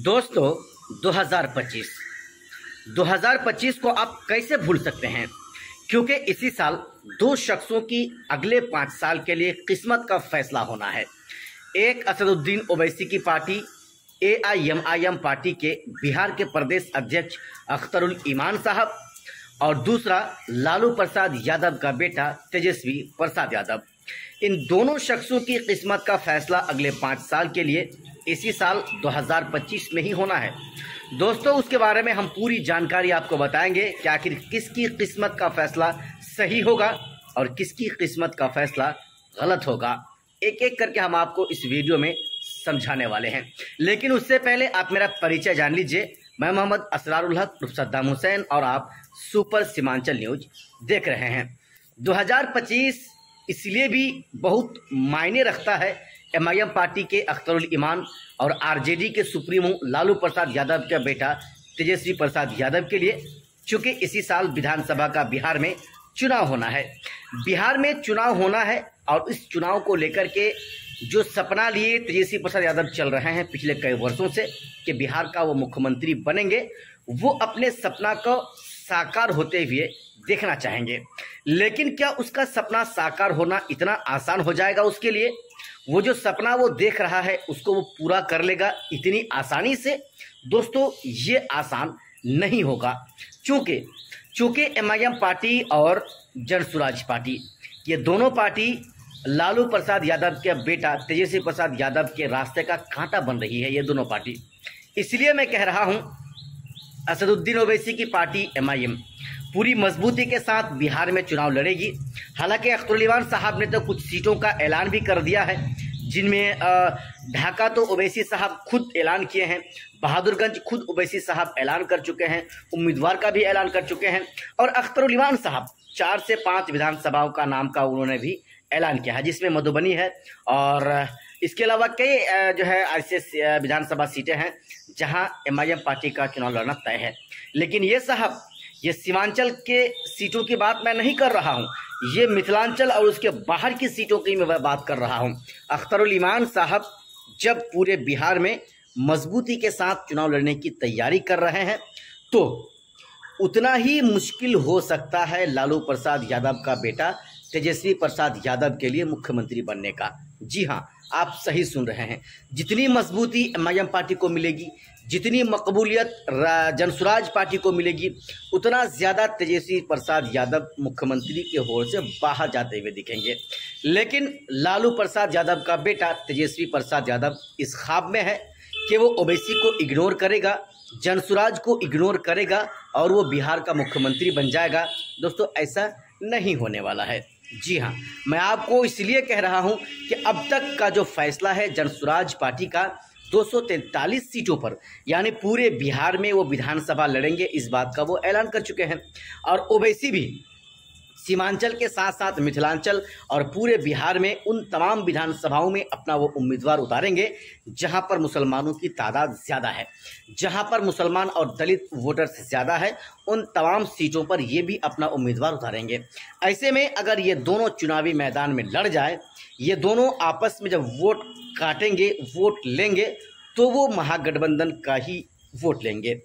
दोस्तों 2025 को आप कैसे भूल सकते हैं, क्योंकि इसी साल दो शख्सों की अगले 5 साल के लिए किस्मत का फैसला होना है। एक असदुद्दीन ओवैसी की पार्टी AIMIM पार्टी के बिहार के प्रदेश अध्यक्ष अख्तरुल ईमान साहब और दूसरा लालू प्रसाद यादव का बेटा तेजस्वी प्रसाद यादव। इन दोनों शख्सों की किस्मत का फैसला अगले 5 साल के लिए इसी साल 2025 में ही होना है। दोस्तों, उसके बारे में हम पूरी जानकारी आपको बताएंगे कि आखिर किसकी किस्मत का फैसला सही होगा और किसकी किस्मत का फैसला गलत होगा। एक एक करके हम आपको इस वीडियो में समझाने वाले हैं, लेकिन उससे पहले आप मेरा परिचय जान लीजिए। मैं मोहम्मद असरारुल हक उर्फ सद्दाम हुसैन और आप सुपर सीमांचल न्यूज देख रहे हैं। 2025 इसलिए भी बहुत मायने रखता है MIM पार्टी के अख्तरुल ईमान और RJD के सुप्रीमो लालू प्रसाद यादव का बेटा तेजस्वी प्रसाद यादव के लिए, चूंकि इसी साल विधानसभा का बिहार में चुनाव होना है। बिहार में चुनाव होना है और इस चुनाव को लेकर के जो सपना लिए तेजस्वी प्रसाद यादव चल रहे हैं पिछले कई वर्षों से कि बिहार का वो मुख्यमंत्री बनेंगे, वो अपने सपना को साकार होते हुए देखना चाहेंगे। लेकिन क्या उसका सपना साकार होना इतना आसान हो जाएगा उसके लिए? वो जो सपना वो देख रहा है उसको वो पूरा कर लेगा इतनी आसानी से? दोस्तों, ये आसान नहीं होगा, चूंकि MIM पार्टी और जनसुराज पार्टी, ये दोनों पार्टी लालू प्रसाद यादव के बेटा तेजस्वी प्रसाद यादव के रास्ते का कांटा बन रही है। ये दोनों पार्टी, इसलिए मैं कह रहा हूं असदुद्दीन ओवैसी की पार्टी MIM पूरी मजबूती के साथ बिहार में चुनाव लड़ेगी। हालांकि अख्तरुल ईमान साहब ने तो कुछ सीटों का ऐलान भी कर दिया है, जिनमें ढाका तो ओवैसी साहब खुद ऐलान किए हैं, बहादुरगंज खुद ओवैसी साहब ऐलान कर चुके हैं, उम्मीदवार का भी ऐलान कर चुके हैं, और अख्तरुल ईमान साहब 4 से 5 विधानसभाओं का नाम का उन्होंने भी ऐलान किया है, जिसमें मधुबनी है और इसके अलावा कई जो है ऐसे विधानसभा सीटें हैं जहां MIM पार्टी का चुनाव लड़ना तय है। लेकिन ये सीमांचल के सीटों की बात मैं नहीं कर रहा हूं, ये मिथिलांचल और उसके बाहर की सीटों की मैं बात कर रहा हूं। अख्तरुल ईमान साहब जब पूरे बिहार में मजबूती के साथ चुनाव लड़ने की तैयारी कर रहे हैं, तो उतना ही मुश्किल हो सकता है लालू प्रसाद यादव का बेटा तेजस्वी प्रसाद यादव के लिए मुख्यमंत्री बनने का। जी हाँ, आप सही सुन रहे हैं। जितनी मजबूती MIM पार्टी को मिलेगी, जितनी मकबूलियत जनसुराज पार्टी को मिलेगी, उतना ज़्यादा तेजस्वी प्रसाद यादव मुख्यमंत्री के होड़ से बाहर जाते हुए दिखेंगे। लेकिन लालू प्रसाद यादव का बेटा तेजस्वी प्रसाद यादव इस ख्वाब में है कि वो ओवैसी को इग्नोर करेगा, जनसुराज को इग्नोर करेगा और वो बिहार का मुख्यमंत्री बन जाएगा। दोस्तों, ऐसा नहीं होने वाला है। जी हाँ, मैं आपको इसलिए कह रहा हूं कि अब तक का जो फैसला है जनसुराज पार्टी का 243 सीटों पर, यानी पूरे बिहार में वो विधानसभा लड़ेंगे, इस बात का वो ऐलान कर चुके हैं। और ओवैसी भी सीमांचल के साथ साथ मिथिलांचल और पूरे बिहार में उन तमाम विधानसभाओं में अपना वो उम्मीदवार उतारेंगे जहां पर मुसलमानों की तादाद ज़्यादा है, जहां पर मुसलमान और दलित वोटर्स ज़्यादा है, उन तमाम सीटों पर ये भी अपना उम्मीदवार उतारेंगे। ऐसे में अगर ये दोनों चुनावी मैदान में लड़ जाए, ये दोनों आपस में जब वोट काटेंगे, वोट लेंगे, तो वो महागठबंधन का ही वोट लेंगे।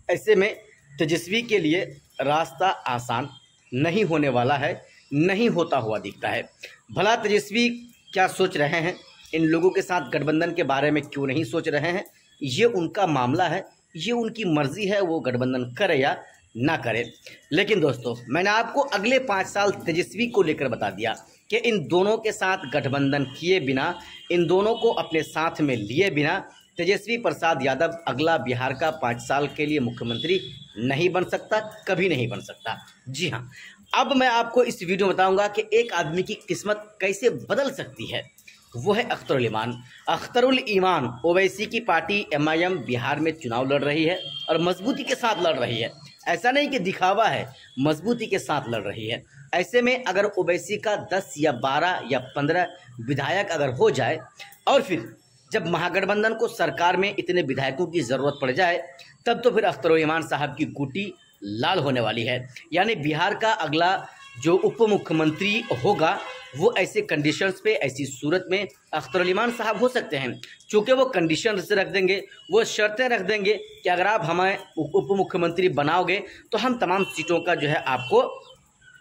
ऐसे में तेजस्वी के लिए रास्ता आसान नहीं होने वाला है, नहीं होता हुआ दिखता है। भला तेजस्वी क्या सोच रहे हैं, इन लोगों के साथ गठबंधन के बारे में क्यों नहीं सोच रहे हैं, ये उनका मामला है, ये उनकी मर्जी है, वो गठबंधन करे या ना करे। लेकिन दोस्तों, मैंने आपको अगले 5 साल तेजस्वी को लेकर बता दिया कि इन दोनों के साथ गठबंधन किए बिना, इन दोनों को अपने साथ में लिए बिना तेजस्वी प्रसाद यादव अगला बिहार का 5 साल के लिए मुख्यमंत्री नहीं बन सकता, कभी नहीं बन सकता। जी हाँ, अब मैं आपको इस वीडियो में बताऊंगा कि एक आदमी की किस्मत कैसे बदल सकती है। वो है अख्तरुल ईमान। अख्तरुल ईमान ओवैसी की पार्टी MIM बिहार में चुनाव लड़ रही है और मजबूती के साथ लड़ रही है। ऐसा नहीं कि दिखावा है, मजबूती के साथ लड़ रही है। ऐसे में अगर ओवैसी का 10 या 12 या 15 विधायक अगर हो जाए और फिर जब महागठबंधन को सरकार में इतने विधायकों की ज़रूरत पड़ जाए, तब तो फिर अख्तरुल ईमान साहब की गुटी लाल होने वाली है। यानी बिहार का अगला जो उप मुख्यमंत्री होगा वो ऐसे कंडीशंस पे, ऐसी सूरत में अख्तर अली खान साहब हो सकते हैं, चूँकि वो कंडीशन से रख देंगे, वो शर्तें रख देंगे कि अगर आप हमें उप मुख्यमंत्री बनाओगे तो हम तमाम सीटों का जो है आपको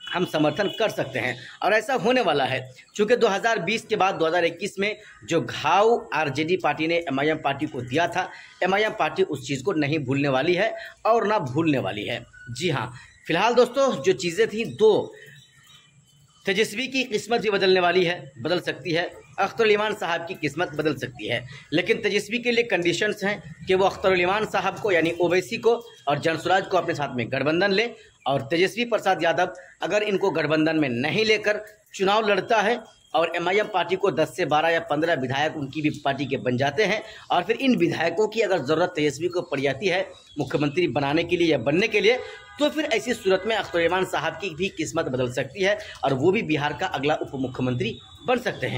हम समर्थन कर सकते हैं। और ऐसा होने वाला है, चूँकि 2020 के बाद 2021 में जो घाव आरजेडी पार्टी ने एमआईएम पार्टी को दिया था, एमआईएम पार्टी उस चीज़ को नहीं भूलने वाली है और ना भूलने वाली है। जी हाँ, फिलहाल दोस्तों जो चीज़ें थी, दो तेजस्वी की किस्मत भी बदलने वाली है, बदल सकती है, अख्तर अली खान साहब की किस्मत बदल सकती है, लेकिन तेजस्वी के लिए कंडीशंस हैं कि वो अख्तर अली खान साहब को यानी ओवैसी को और जनसुराज को अपने साथ में गठबंधन ले, और तेजस्वी प्रसाद यादव अगर इनको गठबंधन में नहीं लेकर चुनाव लड़ता है और एमआईएम पार्टी को 10 से 12 या 15 विधायक उनकी भी पार्टी के बन जाते हैं, और फिर इन विधायकों की अगर ज़रूरत तेजस्वी को पड़ जाती है मुख्यमंत्री बनाने के लिए या बनने के लिए, तो फिर ऐसी सूरत में अख्तर अली खान साहब की भी किस्मत बदल सकती है और वो भी बिहार का अगला उप मुख्यमंत्री बन सकते हैं।